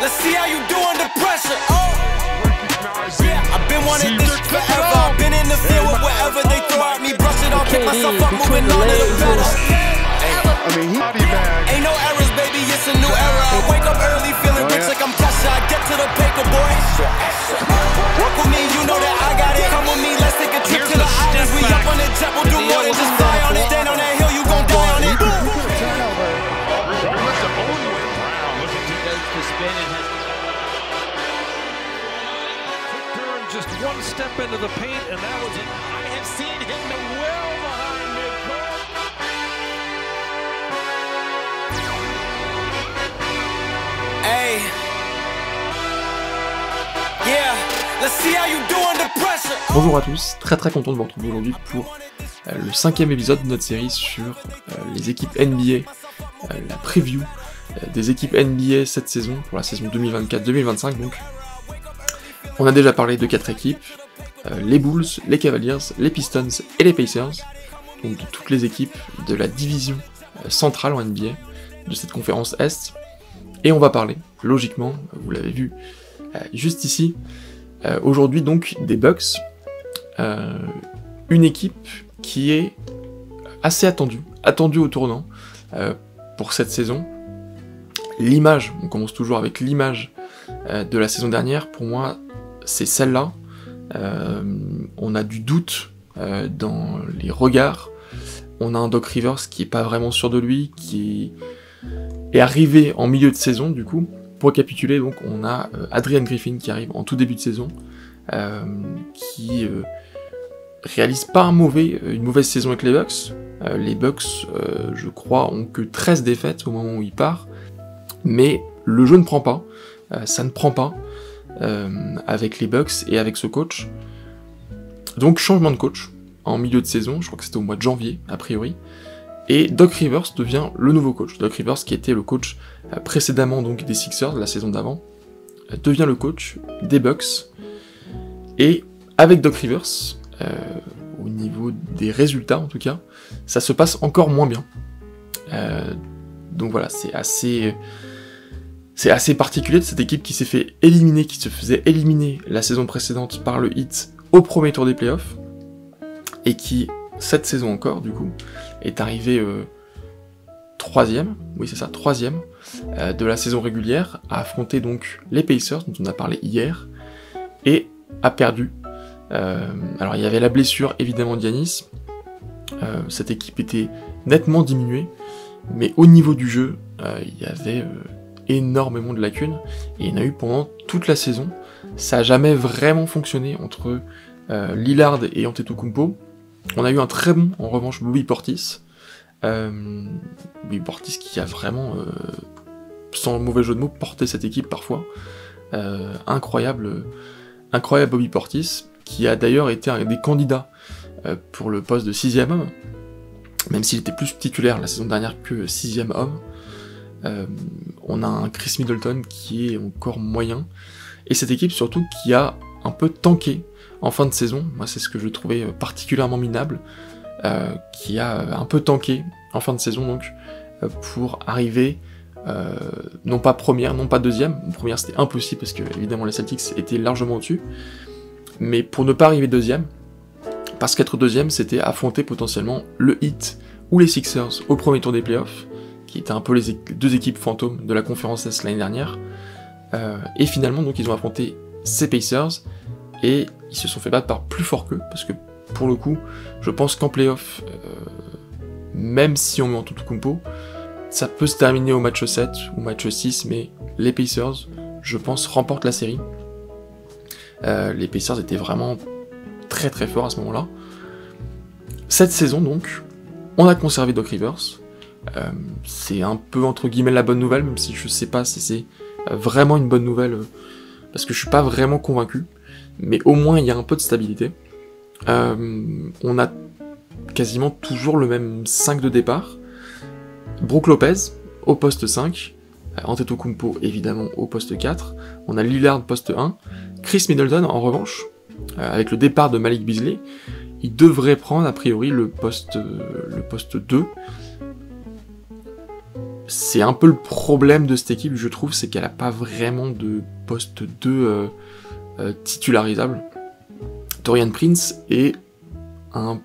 Let's see how you do under pressure. Oh, yeah, I've been wanting this forever. I've been in the field with whatever they throw at me. Brush it off, pick myself up, moving on to the better. Ain't no errors, baby, it's a new era. I wake up early, feeling rich like I'm Kesha. I get to the paper, boy. Work with me, you know that I got it. Come with me, let's take a trip to the islands. We up on the jet, we'll do more than just fly on it. Stand on that hill, you gon' die on it. Just one step into the paint, and that was it. I have seen him well behind midcourt. Hey, yeah, let's see how you do under pressure. Bonjour à tous, très content de vous retrouver aujourd'hui pour le 5e épisode de notre série sur les équipes NBA, la preview des équipes NBA cette saison, pour la saison 2024-2025 donc. On a déjà parlé de 4 équipes, les Bulls, les Cavaliers, les Pistons et les Pacers, donc de toutes les équipes de la division centrale en NBA, de cette conférence Est. Et on va parler, logiquement, vous l'avez vu juste ici, aujourd'hui donc des Bucks, une équipe qui est assez attendue au tournant pour cette saison. L'image, on commence toujours avec l'image de la saison dernière, pour moi c'est celle-là. On a du doute dans les regards, on a un Doc Rivers qui est pas vraiment sûr de lui, qui est arrivé en milieu de saison du coup. Pour récapituler, donc on a Adrian Griffin qui arrive en tout début de saison, qui réalise pas une mauvaise saison avec les Bucks. Les Bucks, je crois, ont que 13 défaites au moment où il part, mais le jeu ne prend pas, ça ne prend pas avec les Bucks et avec ce coach. Donc changement de coach en milieu de saison, je crois que c'était au mois de janvier a priori, et Doc Rivers devient le nouveau coach. Doc Rivers, qui était le coach précédemment donc des Sixers la saison d'avant, devient le coach des Bucks, et avec Doc Rivers, au niveau des résultats en tout cas, ça se passe encore moins bien. Donc voilà, c'est assez particulier de cette équipe qui se faisait éliminer la saison précédente par le Heat au premier tour des playoffs, et qui, cette saison encore, du coup, est arrivé troisième de la saison régulière, a affronté donc les Pacers, dont on a parlé hier, et a perdu. Alors il y avait la blessure évidemment d'Giannis, cette équipe était nettement diminuée, mais au niveau du jeu, il y avait énormément de lacunes, et il y en a eu pendant toute la saison. Ça n'a jamais vraiment fonctionné entre Lillard et Antetokounmpo. On a eu un très bon, en revanche, Bobby Portis. Bobby Portis qui a vraiment, sans mauvais jeu de mots, porté cette équipe parfois. Incroyable Bobby Portis, qui a d'ailleurs été un des candidats pour le poste de 6e homme, même s'il était plus titulaire la saison dernière que 6e homme. On a un Chris Middleton qui est encore moyen, et cette équipe surtout qui a un peu tanké en fin de saison. Moi c'est ce que je trouvais particulièrement minable, qui a un peu tanké en fin de saison donc pour arriver non pas première, non pas deuxième. Première c'était impossible parce que évidemment les Celtics étaient largement au-dessus, mais pour ne pas arriver deuxième, parce qu'être deuxième c'était affronter potentiellement le Heat ou les Sixers au premier tour des playoffs, qui étaient un peu les deux équipes fantômes de la conférence Est l'année dernière, et finalement donc ils ont affronté ces Pacers, et ils se sont fait battre par plus fort qu'eux, parce que pour le coup, je pense qu'en playoff, même si on met Antetokounmpo, ça peut se terminer au match 7 ou match 6, mais les Pacers, je pense, remportent la série. Les Pacers étaient vraiment très forts à ce moment-là. Cette saison donc, on a conservé Doc Rivers. C'est un peu entre guillemets la bonne nouvelle, même si je sais pas si c'est vraiment une bonne nouvelle, parce que je suis pas vraiment convaincu, mais au moins il y a un peu de stabilité. On a quasiment toujours le même 5 de départ. Brook Lopez au poste 5, Antetokounmpo évidemment au poste 4, on a Lillard poste 1, Chris Middleton en revanche, avec le départ de Malik Beasley, il devrait prendre a priori le poste 2, c'est un peu le problème de cette équipe, je trouve, c'est qu'elle n'a pas vraiment de poste 2 titularisable. Taurean Prince est un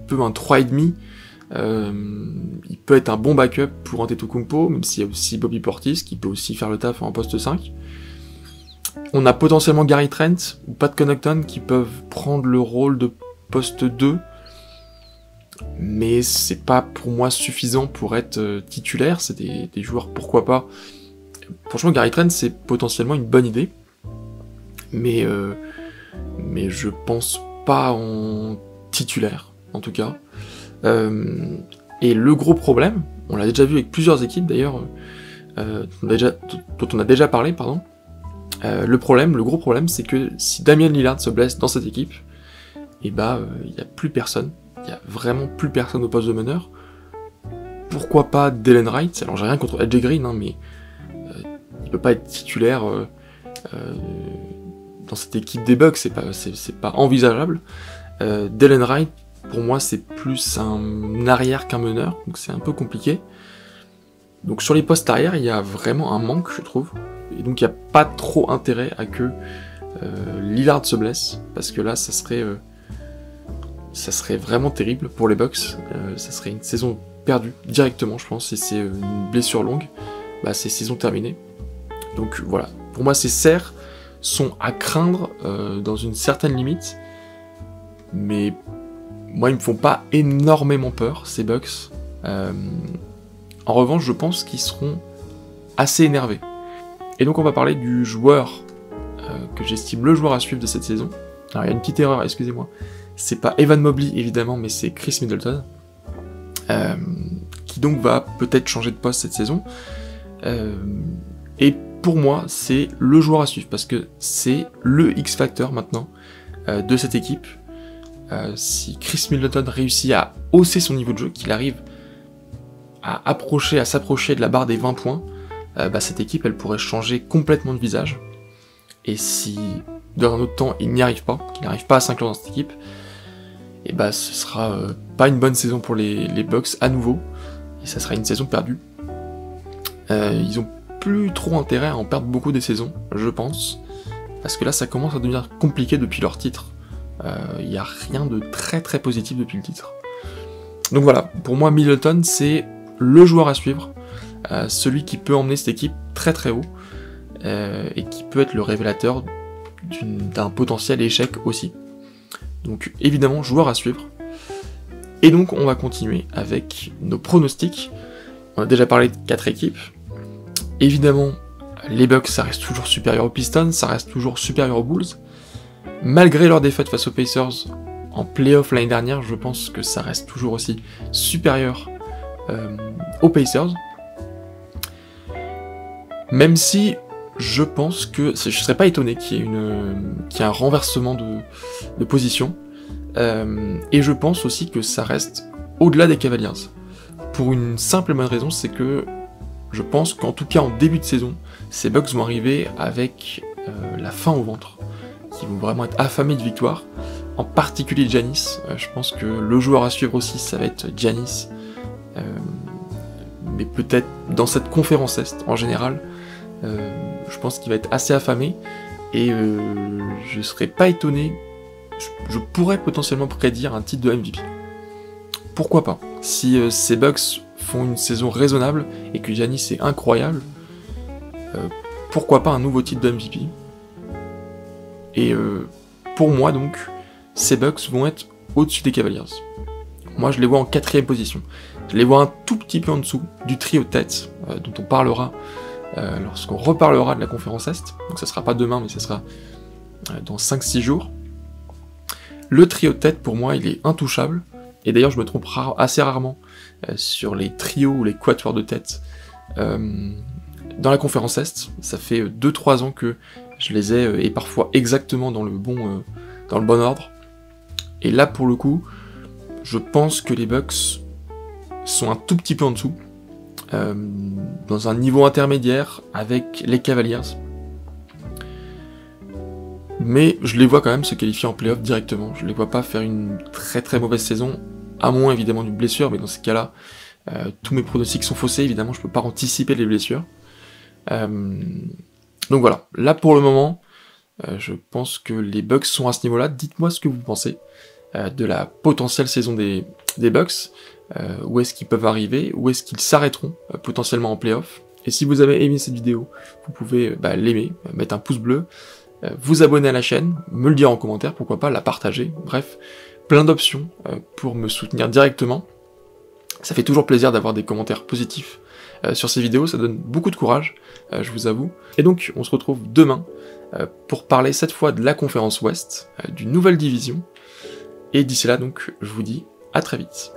peu un 3,5. Il peut être un bon backup pour Antetokounmpo, même s'il y a aussi Bobby Portis qui peut aussi faire le taf en poste 5. On a potentiellement Gary Trent ou Pat Connaughton qui peuvent prendre le rôle de poste 2, mais c'est pas pour moi suffisant pour être titulaire. C'est des joueurs, pourquoi pas. Franchement, Gary Trent, c'est potentiellement une bonne idée, mais je pense pas en titulaire, en tout cas. Et le gros problème, on l'a déjà vu avec plusieurs équipes d'ailleurs, dont on a déjà parlé, pardon. Le gros problème, c'est que si Damian Lillard se blesse dans cette équipe, et il n'y a plus personne. Il n'y a vraiment plus personne au poste de meneur. Pourquoi pas Delon Wright? Alors j'ai rien contre AJ Green, hein, mais il peut pas être titulaire dans cette équipe des Bucks, c'est pas envisageable. Delon Wright, pour moi, c'est plus un arrière qu'un meneur, donc c'est un peu compliqué. Donc sur les postes arrière, il y a vraiment un manque, je trouve. Et donc il n'y a pas trop intérêt à que Lillard se blesse, parce que là, ça serait vraiment terrible pour les Bucks. Ça serait une saison perdue directement, je pense. Si c'est une blessure longue, c'est saison terminée. Donc voilà, pour moi, ces serres sont à craindre dans une certaine limite, mais moi, ils me font pas énormément peur, ces Bucks. En revanche, je pense qu'ils seront assez énervés. Et donc on va parler du joueur que j'estime le joueur à suivre de cette saison. Alors il y a une petite erreur, excusez-moi. C'est pas Evan Mobley évidemment, mais c'est Chris Middleton. Qui donc va peut-être changer de poste cette saison. Et pour moi, c'est le joueur à suivre, parce que c'est le X-Factor maintenant de cette équipe. Si Chris Middleton réussit à hausser son niveau de jeu, qu'il arrive à s'approcher de la barre des 20 points, cette équipe, elle pourrait changer complètement de visage. Et si, dans un autre temps, il n'y arrive pas, qu'il n'arrive pas à s'inclure dans cette équipe, et ce sera pas une bonne saison pour les Bucks à nouveau, et ça sera une saison perdue. Ils ont plus trop intérêt à en perdre beaucoup des saisons, je pense, parce que là, ça commence à devenir compliqué depuis leur titre. Il n'y a rien de très très positif depuis le titre. Donc voilà, pour moi, Middleton, c'est le joueur à suivre, celui qui peut emmener cette équipe très très haut, et qui peut être le révélateur d'un potentiel échec aussi. Donc évidemment, joueur à suivre. Et donc on va continuer avec nos pronostics. On a déjà parlé de 4 équipes. Évidemment, les Bucks, ça reste toujours supérieur aux Pistons, ça reste toujours supérieur aux Bulls. Malgré leur défaite face aux Pacers en playoff l'année dernière, je pense que ça reste toujours aussi supérieur aux Pacers. Même si je pense que je serais pas étonné qu'il y ait un renversement de position. Et je pense aussi que ça reste au-delà des Cavaliers. Pour une simple et bonne raison, c'est que je pense qu'en tout cas en début de saison, ces Bucks vont arriver avec la faim au ventre, qui vont vraiment être affamés de victoire, en particulier Giannis. Je pense que le joueur à suivre aussi, ça va être Giannis, mais peut-être dans cette conférence Est en général, je pense qu'il va être assez affamé, et je serais pas étonné, je pourrais potentiellement prédire un titre de MVP. Pourquoi pas? Si ces Bucks font une saison raisonnable et que Giannis est incroyable, pourquoi pas un nouveau titre de MVP? Et pour moi donc, ces Bucks vont être au-dessus des Cavaliers. Moi je les vois en 4ème position. Je les vois un tout petit peu en dessous du trio de tête, dont on parlera lorsqu'on reparlera de la conférence Est. Donc ça sera pas demain, mais ça sera dans 5-6 jours. Le trio de tête, pour moi, il est intouchable. Et d'ailleurs, je me trompe assez rarement sur les trios ou les quatuors de tête dans la conférence Est. Ça fait 2-3 ans que je les ai, et parfois exactement dans le bon ordre. Et là, pour le coup, je pense que les Bucks sont un tout petit peu en dessous, dans un niveau intermédiaire avec les Cavaliers. Mais je les vois quand même se qualifier en play-off directement. Je les vois pas faire une très très mauvaise saison, à moins évidemment d'une blessure, mais dans ces cas-là, Tous mes pronostics sont faussés, évidemment, je peux pas anticiper les blessures. Donc voilà, là pour le moment, je pense que les Bucks sont à ce niveau-là. Dites-moi ce que vous pensez de la potentielle saison des Bucks. Où est-ce qu'ils peuvent arriver, où est-ce qu'ils s'arrêteront potentiellement en playoff. Et si vous avez aimé cette vidéo, vous pouvez l'aimer, mettre un pouce bleu, vous abonner à la chaîne, me le dire en commentaire, pourquoi pas, la partager, bref, plein d'options pour me soutenir directement. Ça fait toujours plaisir d'avoir des commentaires positifs sur ces vidéos, ça donne beaucoup de courage, je vous avoue. Et donc, on se retrouve demain pour parler cette fois de la conférence Ouest, d'une nouvelle division. Et d'ici là, donc, je vous dis à très vite.